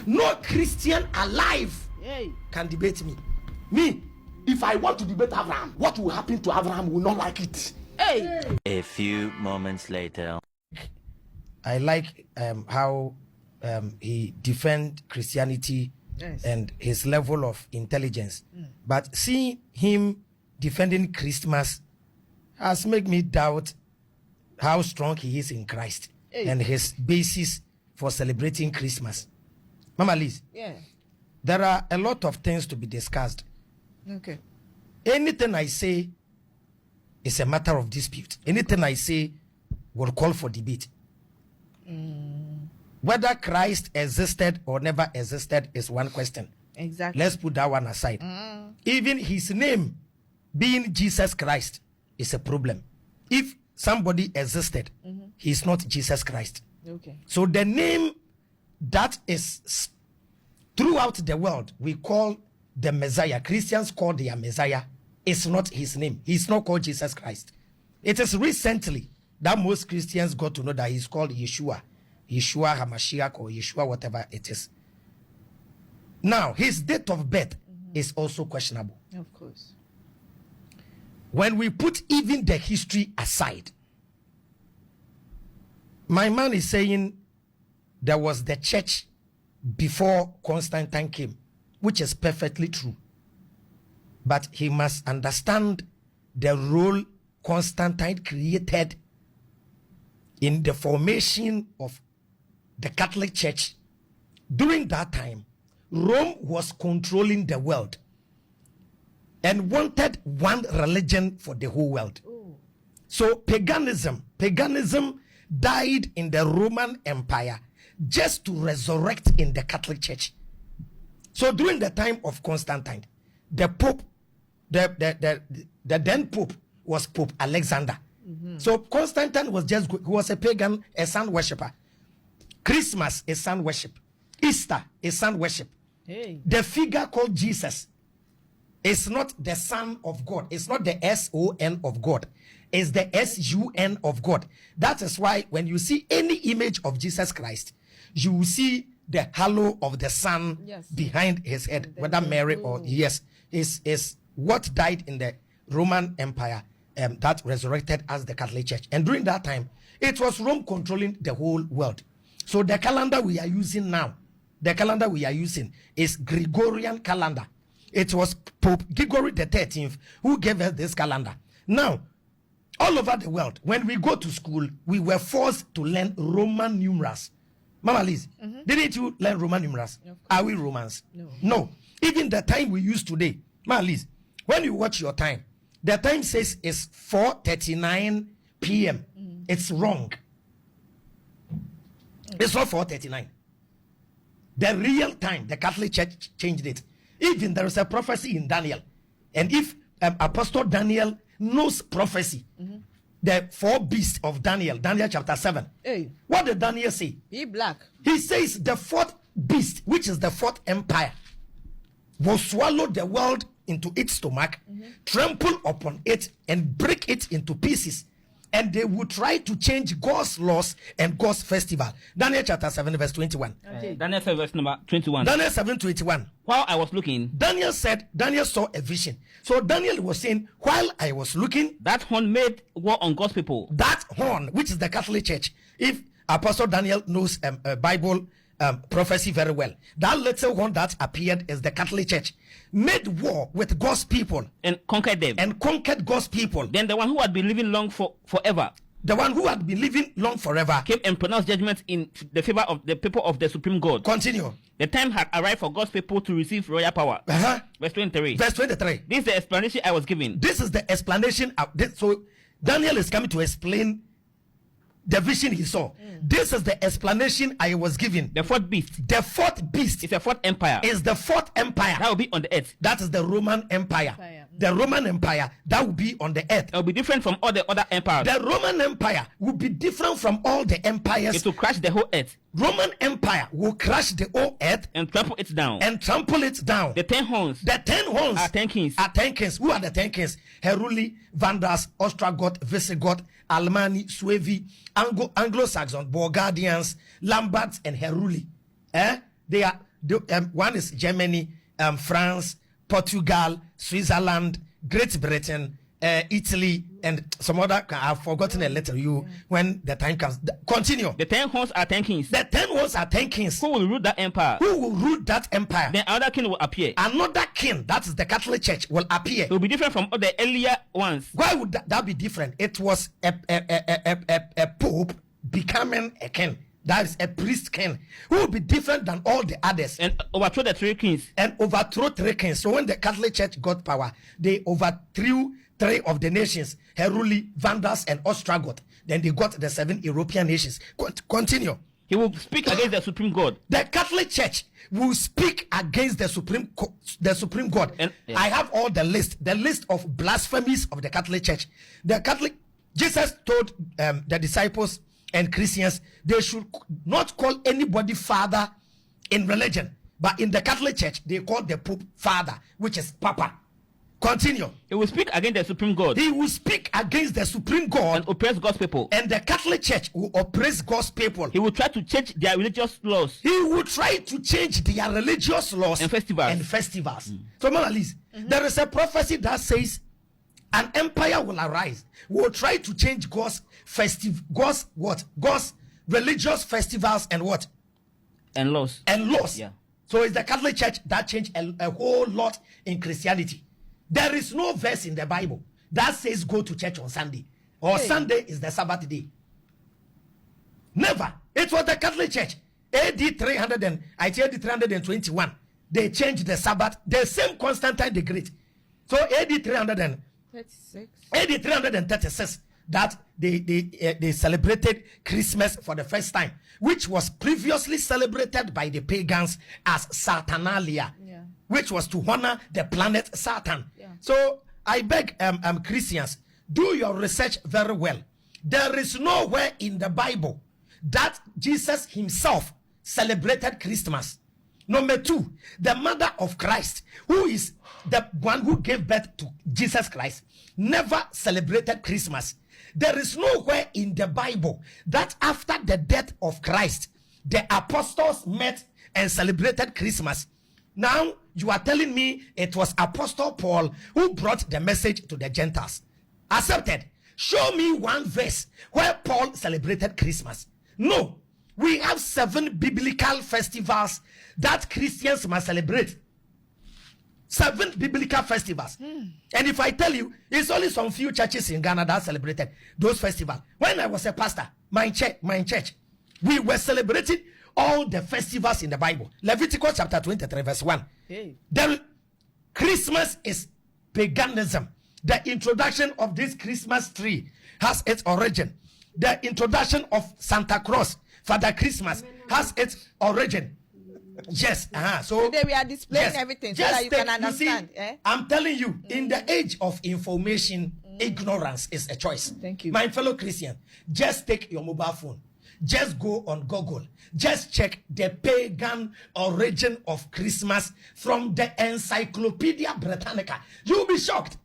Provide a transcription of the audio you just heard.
No Christian alive can debate me. Me, if I want to debate Avram, what will happen to Avram will not like it. A few moments later. I like how he defend Christianity and his level of intelligence. But seeing him defending Christmas has made me doubt how strong he is in Christ and his basis for celebrating Christmas. Mama Liz, there are a lot of things to be discussed. Okay. Anything I say is a matter of dispute. Anything I say will call for debate. Whether Christ existed or never existed is one question. Exactly. Let's put that one aside. Even his name being Jesus Christ is a problem. If somebody existed, he's not Jesus Christ. Okay. So the name that is throughout the world we call the Messiah, Christians call their Messiah, is not his name. He's not called Jesus Christ. It is recently that most Christians got to know that he's called Yeshua HaMashiach, or Yeshua, whatever it is. Now, his date of birth is also questionable. Of course. When we put even the history aside, my man is saying there was the church before Constantine came, which is perfectly true. But he must understand the role Constantine created in the formation of the Catholic Church. During that time, Rome was controlling the world and wanted one religion for the whole world. So paganism died in the Roman Empire just to resurrect in the Catholic Church. So during the time of Constantine, the Pope, the then Pope was Pope Alexander. So Constantine was he was a pagan, a sun worshipper. Christmas is sun worship. Easter is sun worship. The figure called Jesus is not the Son of God. It's not the S-O-N of God. It's the S-U-N of God. That is why when you see any image of Jesus Christ, you will see the halo of the sun behind his head, whether Mary or is what died in the Roman Empire that resurrected as the Catholic Church. And during that time, it was Rome controlling the whole world. So the calendar we are using now, is Gregorian calendar. It was Pope Gregory the 13th who gave us this calendar. Now, all over the world, when we go to school, we were forced to learn Roman numerals. Mama Liz, didn't you learn Roman numerals? Are we Romans? No. Even the time we use today, Mama Liz, when you watch your time, the time says it's 4:39 p.m. It's wrong. It's not 4:39. The real time, the Catholic Church changed it. Even there is a prophecy in Daniel. And if Apostle Daniel knows prophecy, the four beasts of Daniel chapter 7. What did Daniel say? He black. He says the fourth beast, which is the fourth empire, will swallow the world into its stomach, trample upon it, and break it into pieces. And they will try to change God's laws and God's festival. Daniel chapter 7 verse 21. Daniel 7 verse number 21. Daniel 7:21. While I was looking, Daniel saw a vision. So Daniel was saying, while I was looking, that horn made war on God's people. That horn, which is the Catholic Church. If Apostle Daniel knows Bible prophecy very well, that little horn that appeared is the Catholic Church, made war with God's people and conquered them, and conquered God's people. Then the one who had been living long forever, the one who had been living long forever, came and pronounced judgment in the favor of the people of the supreme God. Continue. The time had arrived for God's people to receive royal power. Verse 23. Verse 23. This is the explanation I was given. This is the explanation of this. So Daniel is coming to explain the vision he saw. This is the explanation I was given. The fourth beast. The fourth beast is the fourth empire. Is the fourth empire. That will be on the earth. That is the Roman Empire. The Roman Empire that will be on the earth. It will be different from all the other empires. The Roman Empire will be different from all the empires. It will crash the whole earth. Roman Empire will crash the whole earth and trample it down. The 10 horns. The 10 horns are 10 kings. Who are the 10 kings? Heruli, Vandals, Ostrogoth, Visigoth, Alemanni, Suevi, Anglo-Saxon, Bulgarians, Lombards, and Heruli. They One is Germany, France, Portugal, Switzerland, Great Britain, Italy, and some other. I've forgotten a letter. When the time comes, continue. The 10 horns are 10 kings. The 10 horns are 10 kings. Who will rule that empire? Who will rule that empire? Then another king will appear. Another king, that is the Catholic Church, will appear. It will be different from all the earlier ones. Why would that be different? It was a pope becoming a king. That is a priest king who will be different than all the others. And overthrow the 3 kings. And overthrow 3 kings. So when the Catholic Church got power, they overthrew 3 of the nations, Heruli, Vandals, and Ostrogoth. Then they got the 7 European nations. Continue. He will speak against the supreme God. The Catholic Church will speak against the supreme God. And, yeah. I have all the list of blasphemies of the Catholic Church. Jesus told the disciples and Christians they should not call anybody father in religion, but in the Catholic Church they call the Pope father, which is Papa. Continue. He will speak against the supreme God. He will speak against the supreme God and oppress God's people. And the Catholic Church will oppress God's people. He will try to change their religious laws. He will try to change their religious laws and festivals. So, Mona Lisa, there is a prophecy that says an empire will arise. Will try to change God's religious festivals and what? And laws. Yeah. So it's the Catholic Church that changed a whole lot in Christianity. There is no verse in the Bible that says go to church on Sunday or Sunday is the Sabbath day. Never. It was the Catholic Church. AD 321. They changed the Sabbath. The same Constantine the Great. So AD 336 that they celebrated Christmas for the first time, which was previously celebrated by the pagans as Saturnalia, which was to honor the planet Saturn. So I beg Christians, do your research very well. There is nowhere in the Bible that Jesus himself celebrated Christmas. Number 2, the mother of Christ, who is the one who gave birth to Jesus Christ, never celebrated Christmas. There is nowhere in the Bible that after the death of Christ, the apostles met and celebrated Christmas. Now, you are telling me it was Apostle Paul who brought the message to the Gentiles. Accepted. Show me one verse where Paul celebrated Christmas. No. We have 7 biblical festivals that Christians must celebrate. 7 biblical festivals. And if I tell you, it's only some few churches in Ghana that celebrated those festivals. When I was a pastor, my church, we were celebrating all the festivals in the Bible. Leviticus chapter 23 verse 1. Then Christmas is paganism. The introduction of this Christmas tree has its origin. The introduction of Santa Claus, Father Christmas, has its origin. Yes. So today we are displaying everything so that you can understand. I'm telling you, in the age of information, ignorance is a choice. Thank you. My fellow Christian, just take your mobile phone. Just go on Google. Just check the pagan origin of Christmas from the Encyclopedia Britannica. You'll be shocked.